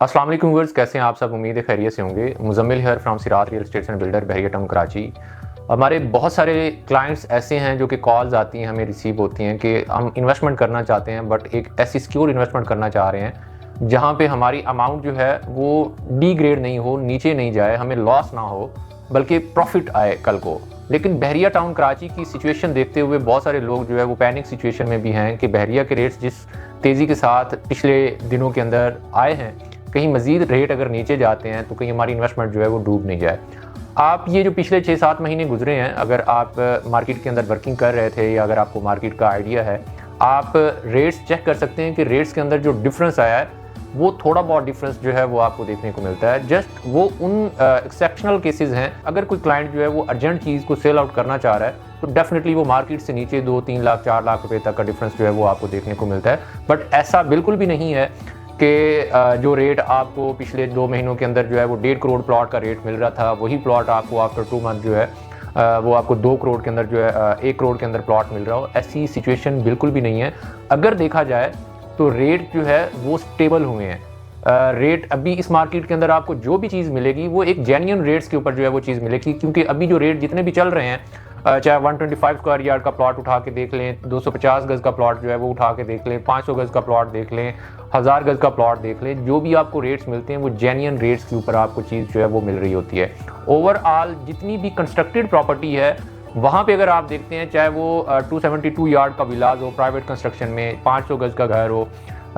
अस्सलाम वालेकुम व्यूअर्स, कैसे हैं आप सब। उम्मीद है खैरियत से होंगे। मुजम्मिल हियर फ्रॉम सिरात real estate and builder, Bahria town Karachi. हमारे बहुत सारे क्लाइंट्स ऐसे हैं जो कि कॉल्स आती हैं, हमें रिसीव होती हैं कि हम इन्वेस्टमेंट करना चाहते हैं, बट एक ऐसी सिक्योर इन्वेस्टमेंट करना चाह रहे हैं जहाँ पे हमारी अमाउंट जो है वो डी ग्रेड नहीं हो, नीचे नहीं जाए, हमें लॉस ना हो बल्कि प्रॉफिट आए कल को। लेकिन बहरिया टाउन कराची की सिचुएशन देखते हुए बहुत सारे लोग जो है वो पैनिक सिचुएशन में भी हैं कि बहरिया के रेट्स जिस तेज़ी के साथ पिछले दिनों के अंदर आए हैं, कहीं मज़ीद रेट अगर नीचे जाते हैं तो कहीं हमारी इन्वेस्टमेंट जो है वो डूब नहीं जाए। आप ये जो पिछले 6-7 महीने गुजरे हैं, अगर आप मार्केट के अंदर वर्किंग कर रहे थे या अगर आपको मार्केट का आइडिया है, आप रेट्स चेक कर सकते हैं कि रेट्स के अंदर जो डिफरेंस आया है वो थोड़ा बहुत डिफरेंस जो है वो आपको देखने को मिलता है। जस्ट वो उन एक्सेप्शनल केसेस हैं। अगर कोई क्लाइंट जो है वो अर्जेंट चीज़ को सेल आउट करना चाह रहा है तो डेफिनेटली वो मार्केट से नीचे 2-3 लाख 4 लाख रुपए तक का डिफरेंस जो है वो आपको देखने को मिलता है। बट ऐसा बिल्कुल भी नहीं है कि जो रेट आपको पिछले 2 महीनों के अंदर जो है वो 1.5 करोड़ प्लॉट का रेट मिल रहा था, वही प्लॉट आपको आफ्टर 2 मंथ जो है वो आपको 2 करोड़ के अंदर जो है 1 करोड़ के अंदर प्लॉट मिल रहा हो। ऐसी सिचुएशन बिल्कुल भी नहीं है। अगर देखा जाए तो रेट जो है वो स्टेबल हुए हैं। रेट अभी इस मार्केट के अंदर आपको जो भी चीज़ मिलेगी वो एक जेन्युइन रेट्स के ऊपर जो है वो चीज़ मिलेगी, क्योंकि अभी जो रेट जितने भी चल रहे हैं, चाहे 125 स्क्वायर यार्ड का प्लॉट उठा के देख लें, 250 गज़ का प्लॉट जो है वो उठा के देख लें, 500 गज़ का प्लॉट देख लें, 1000 गज़ का प्लॉट देख लें, जो भी आपको रेट्स मिलते हैं वो जेन्युइन रेट्स के ऊपर आपको चीज़ जो है वो मिल रही होती है। ओवरऑल जितनी भी कंस्ट्रक्टेड प्रॉपर्टी है वहाँ पे अगर आप देखते हैं, चाहे वो 272 यार्ड का विलाज हो प्राइवेट कंस्ट्रक्शन में, 500 गज़ का घर हो,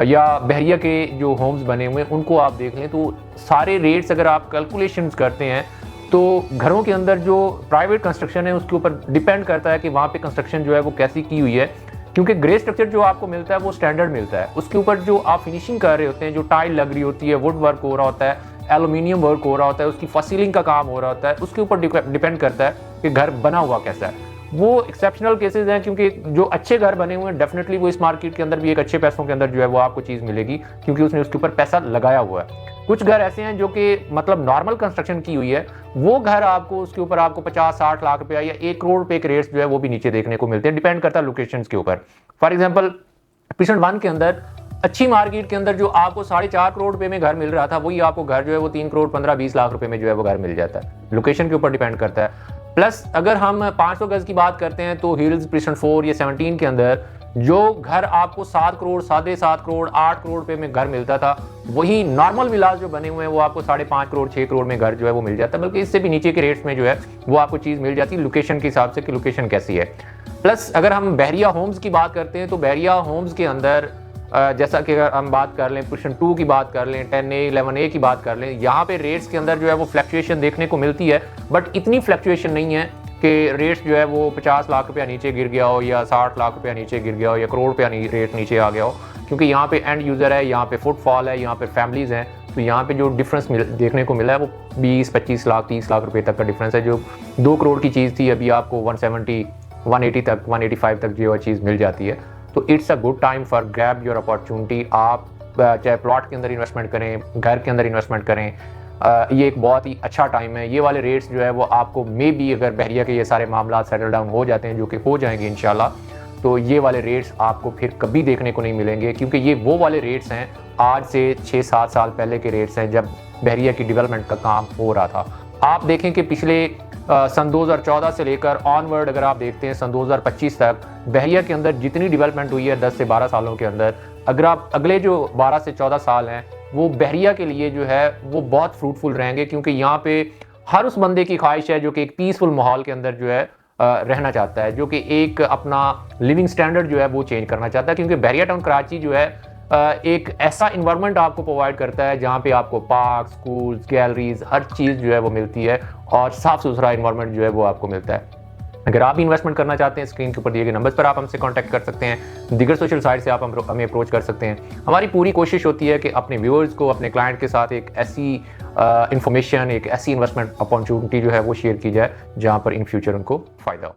या बहरिया के जो होम्स बने हुए हैं उनको आप देख लें, तो सारे रेट्स अगर आप कैलकुलेशंस करते हैं तो घरों के अंदर जो प्राइवेट कंस्ट्रक्शन है उसके ऊपर डिपेंड करता है कि वहाँ पे कंस्ट्रक्शन जो है वो कैसी की हुई है। क्योंकि ग्रे स्ट्रक्चर जो आपको मिलता है वो स्टैंडर्ड मिलता है, उसके ऊपर जो आप फिनिशिंग कर रहे होते हैं, जो टाइल लग रही होती है, वुड वर्क हो रहा होता है, एल्यूमिनियम वर्क हो रहा होता है, उसकी फसीलिंग का काम हो रहा होता है, उसके ऊपर डिपेंड करता है कि घर बना हुआ कैसा है। वो एक्सेप्शनल केसेस हैं, क्योंकि जो अच्छे घर बने हुए हैं डेफिनेटली वो इस मार्केट के अंदर भी एक अच्छे पैसों के अंदर जो है वो आपको चीज़ मिलेगी, क्योंकि उसने उसके ऊपर पैसा लगाया हुआ है। कुछ घर ऐसे हैं जो कि मतलब नॉर्मल कंस्ट्रक्शन की हुई है, वो घर आपको उसके ऊपर आपको 50-60 लाख रुपया या 1 करोड़ रुपए के रेट्स जो है वो भी नीचे देखने को मिलते हैं। डिपेंड करता है लोकेशन के ऊपर। फॉर एग्जाम्पल प्रीसेंट 1 के अंदर अच्छी मार्केट के अंदर जो आपको 4.5 करोड़ रुपए में घर मिल रहा था, वही आपको घर जो है वो 3 करोड़ 15-20 लाख रुपए में जो है वो घर मिल जाता है। लोकेशन के ऊपर डिपेंड करता है। प्लस अगर हम 500 गज की बात करते हैं तो हिल्स प्रीसेंट 4 या 17 के अंदर जो घर आपको 7 करोड़ 7.5 करोड़ 8 करोड़ रुपए में घर मिलता था, वही नॉर्मल विलास जो बने हुए हैं वो आपको 5.5 करोड़ 6 करोड़ में घर जो है वो मिल जाता है, बल्कि इससे भी नीचे के रेट्स में जो है वो आपको चीज़ मिल जाती है लोकेशन के हिसाब से कि लोकेशन कैसी है। प्लस अगर हम बहरिया होम्स की बात करते हैं तो बहरिया होम्स के अंदर जैसा कि अगर हम बात कर लें, पोजीशन 2 की बात कर लें, 10A 11A की बात कर लें, यहाँ पे रेट्स के अंदर जो है वो फ्लक्चुएशन देखने को मिलती है, बट इतनी फ्लक्चुएशन नहीं है कि रेट्स जो है वो 50 लाख रुपया नीचे गिर गया हो या 60 लाख रुपया नीचे गिर गया हो या करोड़ रुपया रेट नीचे आ गया हो, क्योंकि यहाँ पे एंड यूज़र है, यहाँ पे फुटफॉल है, यहाँ पे फैमिलीज़ हैं, तो यहाँ पे जो डिफरेंस देखने को मिला है वो 20-25 लाख 30 लाख रुपये तक का डिफरेंस है। जो 2 करोड़ की चीज़ थी अभी आपको 170 180 तक 185 तक जो चीज़ मिल जाती है। तो it's a good time for grab your opportunity. आप चाहे प्लॉट के अंदर इन्वेस्टमेंट करें, घर के अंदर इन्वेस्टमेंट करें, ये एक बहुत ही अच्छा टाइम है। ये वाले रेट्स जो है वो आपको मे बी अगर बहरिया के ये सारे मामला सेटल डाउन हो जाते हैं, जो कि हो जाएंगे इंशाल्लाह, तो ये वाले रेट्स आपको फिर कभी देखने को नहीं मिलेंगे, क्योंकि ये वो वाले रेट्स हैं आज से 6-7 साल पहले के रेट्स हैं जब बहरिया की डेवलपमेंट का काम हो रहा था। आप देखें कि पिछले सन 2014 से लेकर ऑनवर्ड अगर आप देखते हैं सन 2025 तक बहरिया के अंदर जितनी डेवलपमेंट हुई है 10 से 12 सालों के अंदर, अगर आप अगले जो 12 से 14 साल हैं वो बहरिया के लिए जो है वो बहुत फ्रूटफुल रहेंगे, क्योंकि यहाँ पे हर उस बंदे की ख्वाहिश है जो कि एक पीसफुल माहौल के अंदर जो है रहना चाहता है, जो कि एक अपना लिविंग स्टैंडर्ड जो है वो चेंज करना चाहता है। क्योंकि बहरिया टाउन कराची जो है एक ऐसा इन्वायरमेंट आपको प्रोवाइड करता है जहाँ पे आपको पार्क, स्कूल्स, गैलरीज, हर चीज़ जो है वो मिलती है और साफ़ सुथरा इन्वायरमेंट जो है वो आपको मिलता है। अगर आप भी इन्वेस्टमेंट करना चाहते हैं, स्क्रीन के ऊपर दिए गए नंबर्स पर आप हमसे कांटेक्ट कर सकते हैं। दीगर सोशल साइट से आप हमें अप्रोच कर सकते हैं। हमारी पूरी कोशिश होती है कि अपने व्यूअर्स को, अपने क्लाइंट के साथ एक ऐसी इंफॉर्मेशन, एक ऐसी इन्वेस्टमेंट अपॉर्चुनिटी जो है वो शेयर की जाए जहाँ पर इन फ्यूचर उनको फ़ायदा हो।